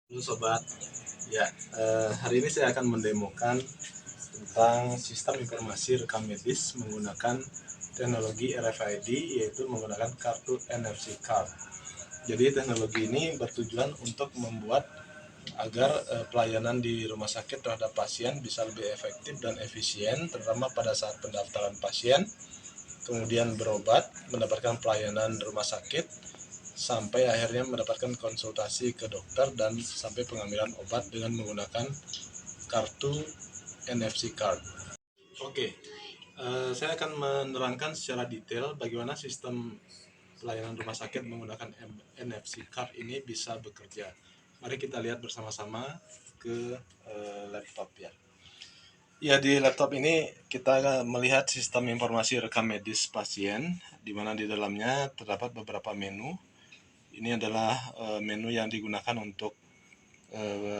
Halo sobat, ya hari ini saya akan mendemokan tentang sistem informasi rekam medis menggunakan teknologi RFID, yaitu menggunakan kartu NFC card. Jadi teknologi ini bertujuan untuk membuat agar pelayanan di rumah sakit terhadap pasien bisa lebih efektif dan efisien, terutama pada saat pendaftaran pasien, kemudian berobat, mendapatkan pelayanan rumah sakit, sampai akhirnya mendapatkan konsultasi ke dokter dan sampai pengambilan obat dengan menggunakan kartu NFC card. Oke, saya akan menerangkan secara detail bagaimana sistem pelayanan rumah sakit menggunakan NFC card ini bisa bekerja. Mari kita lihat bersama-sama ke laptop ya. Ya, di laptop ini kita melihat sistem informasi rekam medis pasien, di mana di dalamnya terdapat beberapa menu. Ini adalah menu yang digunakan untuk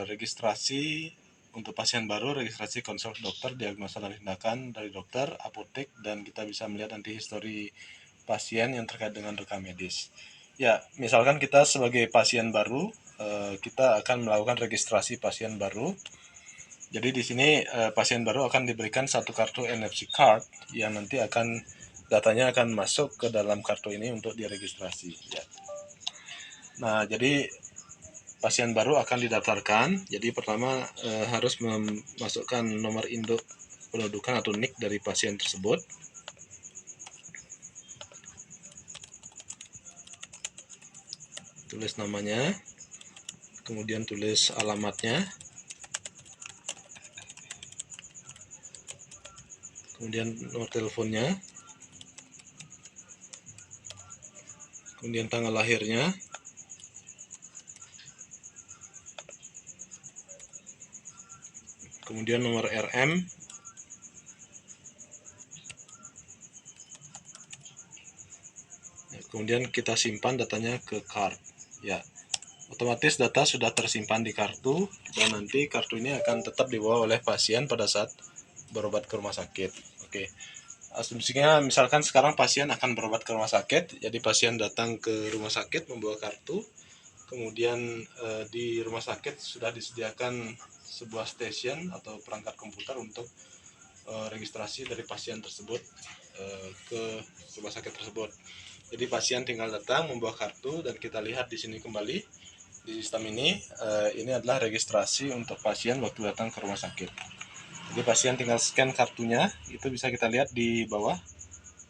registrasi untuk pasien baru, registrasi konsul dokter, diagnosa dan tindakan dari dokter, apotek, dan kita bisa melihat nanti histori pasien yang terkait dengan rekam medis. Ya, misalkan kita sebagai pasien baru, kita akan melakukan registrasi pasien baru. Jadi di sini pasien baru akan diberikan satu kartu NFC card yang nanti datanya akan masuk ke dalam kartu ini untuk diregistrasi. Ya. Nah, jadi pasien baru akan didaftarkan. Jadi pertama harus memasukkan nomor induk pendudukan atau NIK dari pasien tersebut. Tulis namanya, kemudian tulis alamatnya, kemudian nomor teleponnya, kemudian tanggal lahirnya, kemudian nomor RM, kemudian kita simpan datanya ke card. Ya, otomatis data sudah tersimpan di kartu dan nanti kartu ini akan tetap dibawa oleh pasien pada saat berobat ke rumah sakit. Oke. Asumsinya misalkan sekarang pasien akan berobat ke rumah sakit, jadi pasien datang ke rumah sakit membawa kartu, kemudian di rumah sakit sudah disediakan sebuah stasiun atau perangkat komputer untuk registrasi dari pasien tersebut ke rumah sakit tersebut. Jadi pasien tinggal datang membawa kartu dan kita lihat di sini kembali di sistem ini adalah registrasi untuk pasien waktu datang ke rumah sakit. Jadi pasien tinggal scan kartunya, itu bisa kita lihat di bawah.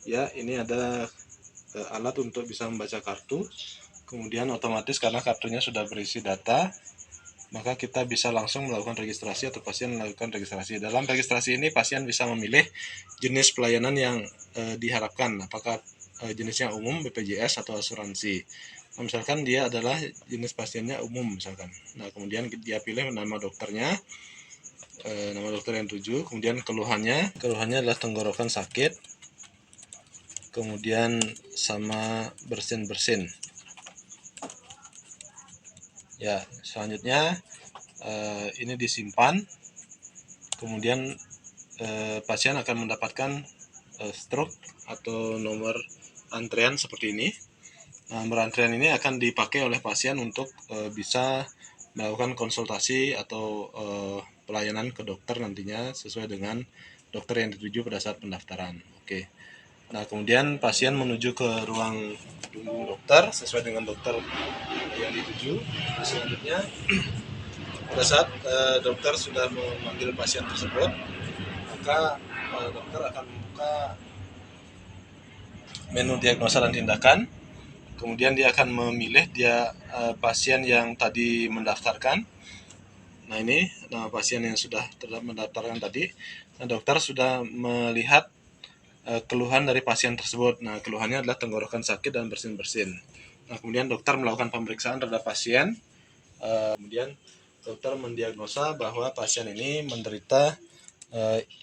Ya, ini ada alat untuk bisa membaca kartu. Kemudian otomatis karena kartunya sudah berisi data, maka kita bisa langsung melakukan registrasi atau pasien melakukan registrasi. Dalam registrasi ini pasien bisa memilih jenis pelayanan yang diharapkan, apakah jenisnya umum, BPJS atau asuransi. Nah, misalkan dia adalah jenis pasiennya umum misalkan. Nah, kemudian dia pilih nama dokternya, nama dokter yang tuju, kemudian keluhannya adalah tenggorokan sakit, kemudian sama bersin-bersin. Ya, selanjutnya ini disimpan, kemudian pasien akan mendapatkan struk atau nomor antrean seperti ini. Nah, nomor antrean ini akan dipakai oleh pasien untuk bisa melakukan konsultasi atau pelayanan ke dokter nantinya sesuai dengan dokter yang dituju pada saat pendaftaran. Oke. Nah, kemudian pasien menuju ke ruang tunggu dokter sesuai dengan dokter yang dituju. Selanjutnya, pada saat dokter sudah memanggil pasien tersebut, maka dokter akan membuka menu diagnosa dan tindakan. Kemudian dia akan memilih pasien yang tadi mendaftarkan. Nah, ini nama pasien yang sudah mendaftarkan tadi. Nah, dokter sudah melihat keluhan dari pasien tersebut. Nah, keluhannya adalah tenggorokan sakit dan bersin-bersin. Nah, kemudian dokter melakukan pemeriksaan terhadap pasien. Kemudian dokter mendiagnosa bahwa pasien ini menderita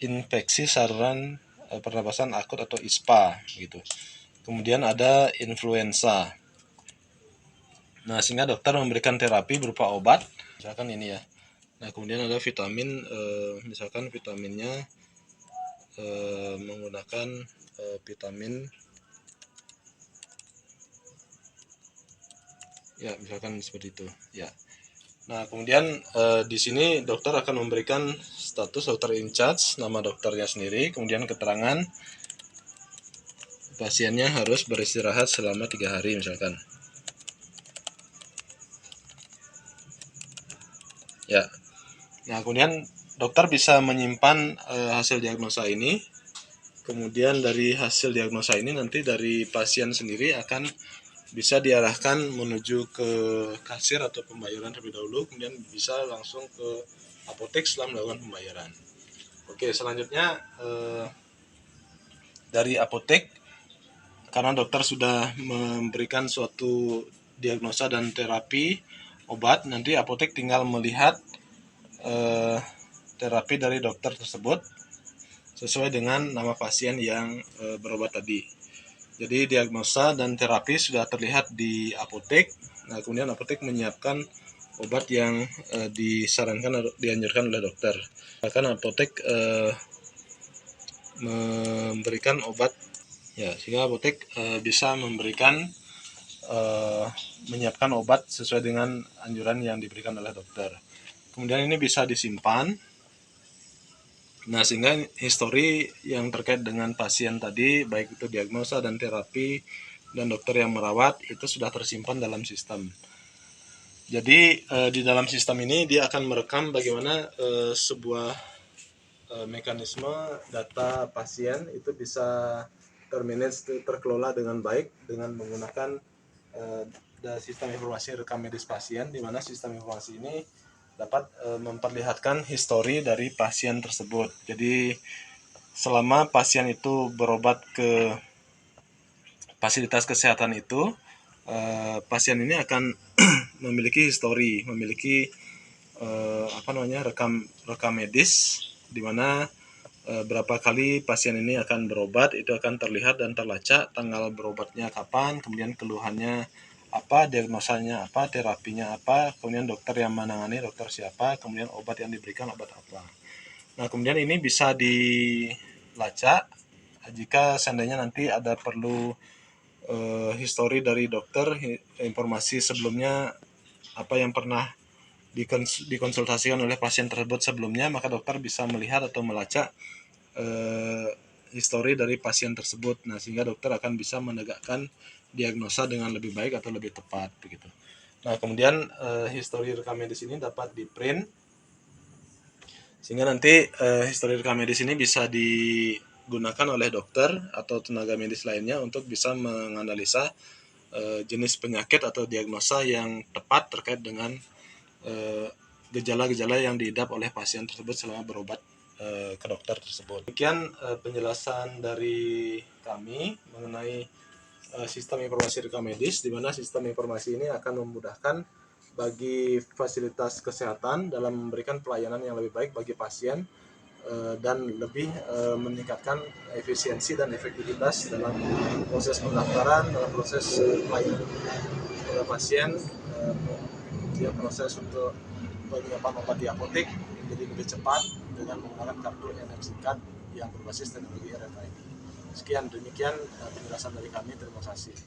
infeksi saluran pernapasan akut atau ISPA gitu. Kemudian ada influenza. Nah, sehingga dokter memberikan terapi berupa obat, misalkan ini ya. Nah, kemudian ada vitamin, misalkan vitaminnya menggunakan vitamin, ya misalkan seperti itu. Ya. Nah, kemudian di sini dokter akan memberikan status dokter in charge, nama dokternya sendiri, kemudian keterangan pasiennya harus beristirahat selama 3 hari misalkan. Ya. Nah, kemudian dokter bisa menyimpan hasil diagnosa ini. Kemudian dari hasil diagnosa ini nanti dari pasien sendiri akan bisa diarahkan menuju ke kasir atau pembayaran terlebih dahulu, kemudian bisa langsung ke apotek setelah melakukan pembayaran. Oke, selanjutnya dari apotek, karena dokter sudah memberikan suatu diagnosa dan terapi obat, nanti apotek tinggal melihat terapi dari dokter tersebut sesuai dengan nama pasien yang berobat tadi. Jadi diagnosa dan terapi sudah terlihat di apotek. Nah, kemudian apotek menyiapkan obat yang disarankan atau dianjurkan oleh dokter. Bahkan apotek memberikan obat, ya, sehingga apotek bisa memberikan menyiapkan obat sesuai dengan anjuran yang diberikan oleh dokter. Kemudian ini bisa disimpan. Nah, sehingga histori yang terkait dengan pasien tadi, baik itu diagnosa dan terapi dan dokter yang merawat, itu sudah tersimpan dalam sistem. Jadi di dalam sistem ini dia akan merekam bagaimana sebuah mekanisme data pasien itu bisa terkelola dengan baik dengan menggunakan sistem informasi rekam medis pasien, di mana sistem informasi ini dapat memperlihatkan histori dari pasien tersebut. Jadi selama pasien itu berobat ke fasilitas kesehatan itu, pasien ini akan memiliki histori, memiliki rekam medis, di mana berapa kali pasien ini akan berobat, itu akan terlihat dan terlacak tanggal berobatnya kapan, kemudian keluhannya apa, diagnosanya apa, terapinya apa, kemudian dokter yang menangani dokter siapa, kemudian obat yang diberikan obat apa. Nah, kemudian ini bisa dilacak jika seandainya nanti ada perlu histori dari dokter, informasi sebelumnya apa yang pernah dikonsultasikan oleh pasien tersebut sebelumnya, maka dokter bisa melihat atau melacak histori dari pasien tersebut. Nah, sehingga dokter akan bisa menegakkan diagnosa dengan lebih baik atau lebih tepat begitu. Nah, kemudian histori rekam medis ini dapat di print, sehingga nanti histori rekam medis ini bisa digunakan oleh dokter atau tenaga medis lainnya untuk bisa menganalisa jenis penyakit atau diagnosa yang tepat terkait dengan gejala-gejala yang diidap oleh pasien tersebut selama berobat ke dokter tersebut. Demikian penjelasan dari kami mengenai sistem informasi rekam medis, di mana sistem informasi ini akan memudahkan bagi fasilitas kesehatan dalam memberikan pelayanan yang lebih baik bagi pasien dan lebih meningkatkan efisiensi dan efektivitas dalam proses pendaftaran, dalam proses pelayanan kepada pasien, kemudian proses untuk penyiapan obat di apotek menjadi lebih cepat dengan menggunakan kartu NFC Card yang berbasis teknologi RFID. Sekian, demikian penjelasan dari kami. Terima kasih.